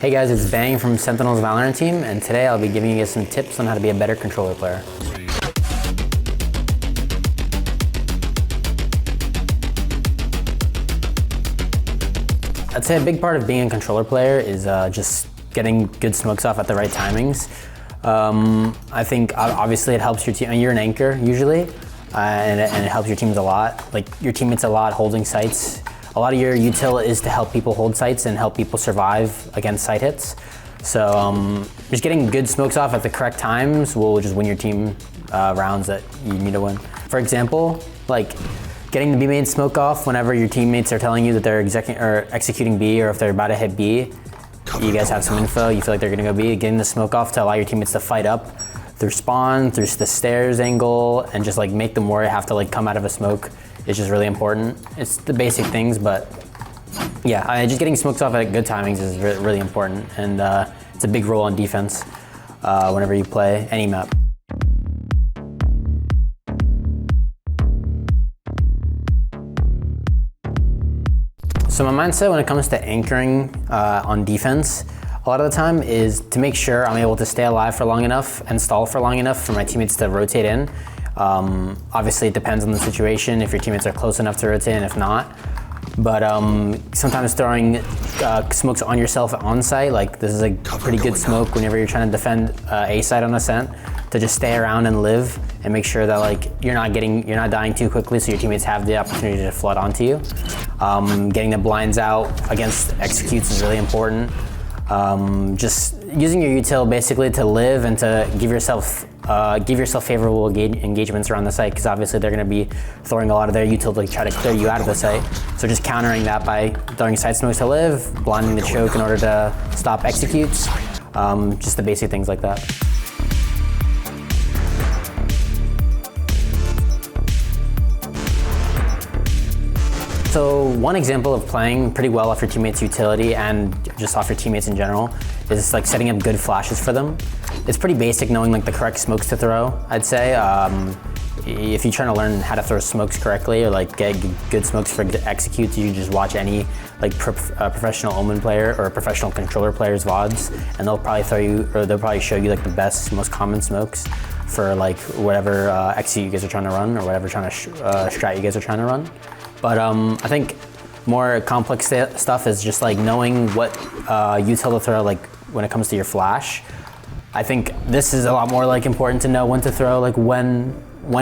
Hey guys, it's Bang from Sentinels VALORANT team, and today I'll be giving you guys some tips on how to be a better controller player. I'd say a big part of being a controller player is just getting good smokes off at the right timings. I think obviously it helps your team, you're an anchor usually, and it helps your teams a lot, like your teammates a lot holding sights. A lot of your util is to help people hold sights and help people survive against sight hits. So just getting good smokes off at the correct times will just win your team rounds that you need to win. For example, like getting the B main smoke off whenever your teammates are telling you that they're executing B, or if they're about to hit B, you guys have some info, you feel like they're gonna go B, getting the smoke off to allow your teammates to fight up through spawn, through the stairs angle, and just like make them worry, have to like come out of a smoke. It's just really important. It's the basic things, but yeah, just getting smokes off at good timings is really important, and it's a big role on defense whenever you play any map. So my mindset when it comes to anchoring on defense, a lot of the time is to make sure I'm able to stay alive for long enough and stall for long enough for my teammates to rotate in. Obviously it depends on the situation, if your teammates are close enough to rotate and if not. But sometimes throwing smokes on yourself on site, like this is a pretty good smoke whenever you're trying to defend A site on Ascent, to just stay around and live and make sure that like you're not dying too quickly so your teammates have the opportunity to flood onto you. Getting the blinds out against executes is really important. Just using your util basically to live and to give yourself favorable engagements around the site, because obviously they're going to be throwing a lot of their util to try to clear you out of the site. So just countering that by throwing side smokes to live, blinding the choke in order to stop executes, just the basic things like that. So one example of playing pretty well off your teammates' utility and just off your teammates in general is like setting up good flashes for them. It's pretty basic knowing like the correct smokes to throw, I'd say. If you're trying to learn how to throw smokes correctly or like get good smokes for executes, you just watch any like professional Omen player or a professional controller player's VODs, and they'll probably show you like the best, most common smokes for like whatever execute you guys are trying to run or whatever strat you guys are trying to run. But I think more complex stuff is just like knowing what util to throw, like when it comes to your flash. I think this is a lot more like important to know when to throw, like when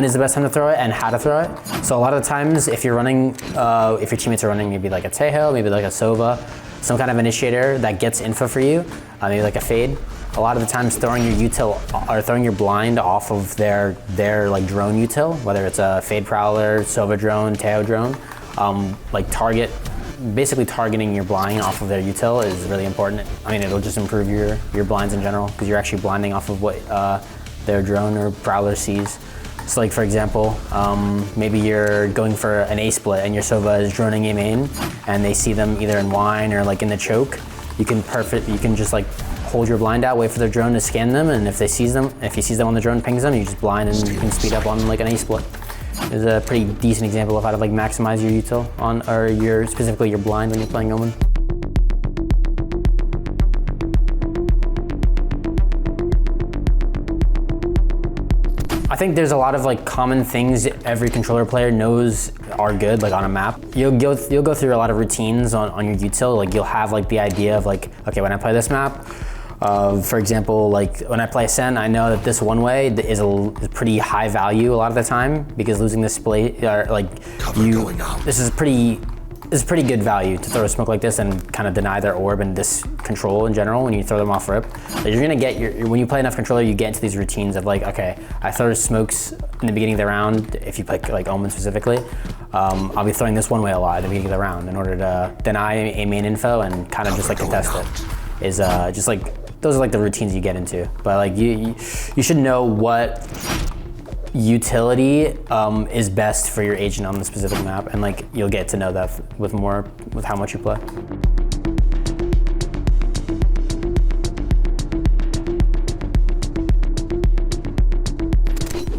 is the best time to throw it and how to throw it. So a lot of the times if you're running, if your teammates are running maybe like a Tejo, maybe like a Sova, some kind of initiator that gets info for you, maybe like a fade, a lot of the times throwing your util or throwing your blind off of their like drone util, whether it's a fade prowler, Sova drone, Tejo drone, basically targeting your blind off of their util is really important. I mean, it'll just improve your blinds in general because you're actually blinding off of what their drone or prowler sees. So like for example, maybe you're going for an A split and your Sova is droning A main and they see them either in wine or like in the choke. You can just like hold your blind out, wait for their drone to scan them, and if he sees them on the drone, pings them, you just blind and you can speed up on like an A split. Is a pretty decent example of how to like maximize your util or specifically your blind when you're playing Omen. I think there's a lot of like common things every controller player knows are good like on a map. You'll go through a lot of routines on your util. Like you'll have like the idea of like, okay, when I play this map, for example, like when I play Ascent, I know that this one way is pretty high value a lot of the time because losing this play, this is pretty good value to throw a smoke like this and kind of deny their orb and this control in general when you throw them off rip. So you're gonna get when you play enough controller, you get into these routines of like, okay, I throw smokes in the beginning of the round. If you play like Omen specifically, I'll be throwing this one way a lot at the beginning of the round in order to deny a main info and kind of just like contest it. Is just like, those are like the routines you get into. But like you should know what utility is best for your agent on the specific map, and like you'll get to know that with how much you play.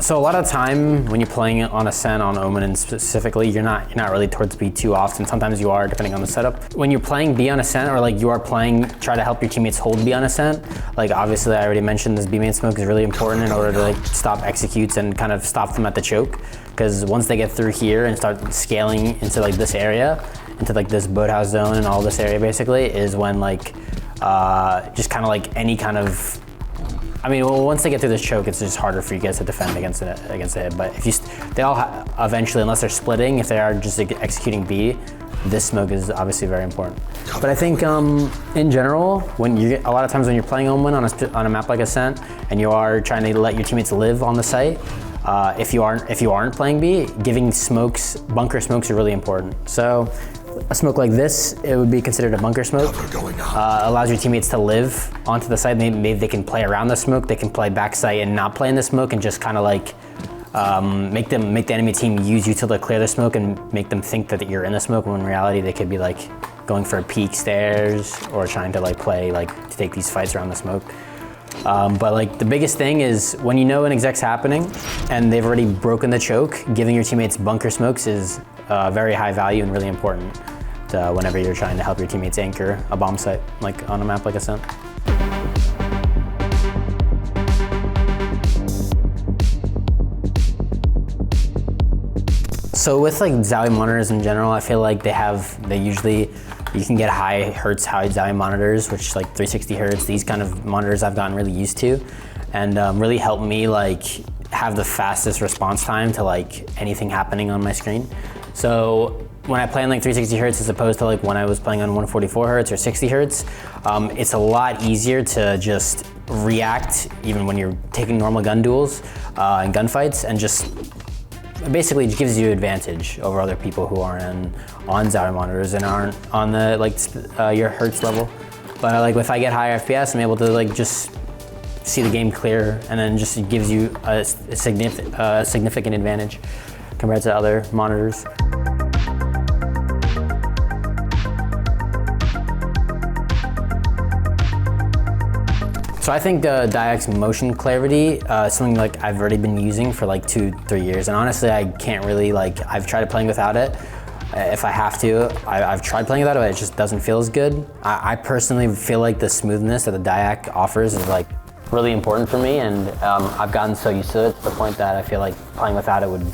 So a lot of time when you're playing on Ascent, on Omen and specifically, you're not really towards B too often. Sometimes you are, depending on the setup. When you're playing B on Ascent, or like you are playing, try to help your teammates hold B on Ascent. Like obviously I already mentioned this B main smoke is really important in order to like stop executes and kind of stop them at the choke. Because once they get through here and start scaling into like this area, into like this boathouse zone and all this area basically, is when like just kind of like any kind of, I mean, well, once they get through this choke, it's just harder for you guys to defend against it. But if you, they all eventually, unless they're splitting, if they are just executing B, this smoke is obviously very important. But I think in general, when you a lot of times when you're playing Omen on a map like Ascent, and you are trying to let your teammates live on the site, if you aren't playing B, giving smokes, bunker smokes are really important. So a smoke like this, it would be considered a bunker smoke. Allows your teammates to live onto the site. Maybe they can play around the smoke. They can play backside and not play in the smoke and just kind of like make the enemy team use you till they clear the smoke and make them think that you're in the smoke, when in reality they could be like going for a peek stairs or trying to like play like to take these fights around the smoke. But like the biggest thing is when you know an exec's happening and they've already broken the choke, giving your teammates bunker smokes is very high value and really important whenever you're trying to help your teammates anchor a bomb site, like on a map like Ascent. So with like ZOWIE monitors in general, I feel like you can get high hertz, high ZOWIE monitors, which like 360 hertz. These kind of monitors I've gotten really used to, and really help me like have the fastest response time to like anything happening on my screen. So when I play on like 360 hertz as opposed to like when I was playing on 144 hertz or 60 hertz, it's a lot easier to just react even when you're taking normal gun duels and gunfights, and just basically it gives you advantage over other people who are on ZOWIE monitors and aren't on the like your hertz level. But like if I get higher FPS, I'm able to like just see the game clear, and then just it gives you a significant advantage compared to other monitors. So I think Diac's motion clarity is something like I've already been using for like 2-3 years, and honestly I can't really like, I've tried playing without it. If I have to, I've tried playing without it, it just doesn't feel as good. I personally feel like the smoothness that the Diac offers is like really important for me, and I've gotten so used to it to the point that I feel like playing without it would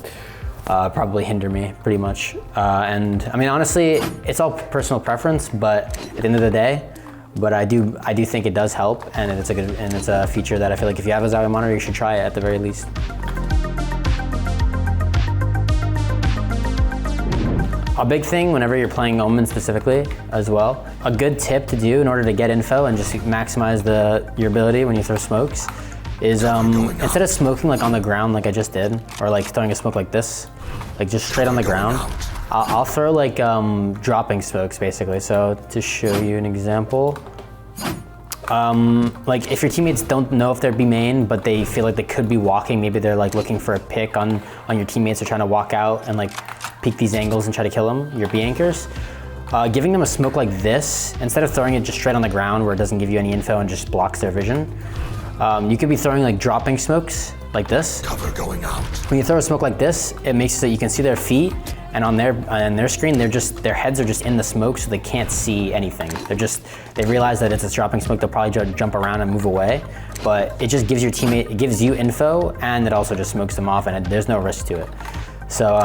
probably hinder me pretty much. And I mean honestly, it's all personal preference, but at the end of the day, but I do think it does help, and it's a feature that I feel like if you have a ZOWIE monitor, you should try it at the very least. A big thing whenever you're playing Omen specifically as well, a good tip to do in order to get info and just maximize your ability when you throw smokes is instead of smoking like on the ground like I just did, or like throwing a smoke like this, like just straight on the ground, I'll throw like dropping smokes basically. So to show you an example, like if your teammates don't know if they're B main, but they feel like they could be walking, maybe they're like looking for a pick on your teammates, or trying to walk out and like peek these angles and try to kill them, your B anchors. Giving them a smoke like this, instead of throwing it just straight on the ground where it doesn't give you any info and just blocks their vision, you could be throwing like dropping smokes like this. Cover going out. When you throw a smoke like this, it makes it so you can see their feet, and on their screen, their heads are just in the smoke, so they can't see anything. They realize that it's a dropping smoke, they'll probably jump around and move away, but it just gives your teammate, it gives you info, and it also just smokes them off, and there's no risk to it. So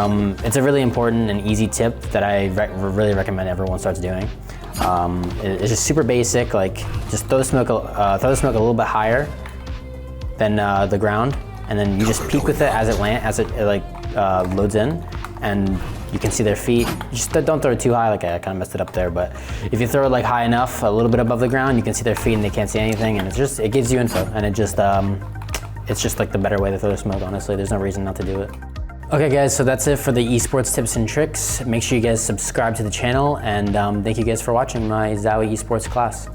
it's a really important and easy tip that I really recommend everyone starts doing. It's just super basic, like just throw the smoke a little bit higher than the ground, and then you just peek with it as it loads in, and you can see their feet. Just don't throw it too high, like I kind of messed it up there, but if you throw it like high enough, a little bit above the ground, you can see their feet and they can't see anything, and it gives you info, and it's just like the better way to throw the smoke, honestly. There's no reason not to do it. Okay guys, so that's it for the esports tips and tricks. Make sure you guys subscribe to the channel, and thank you guys for watching my ZOWIE esports class.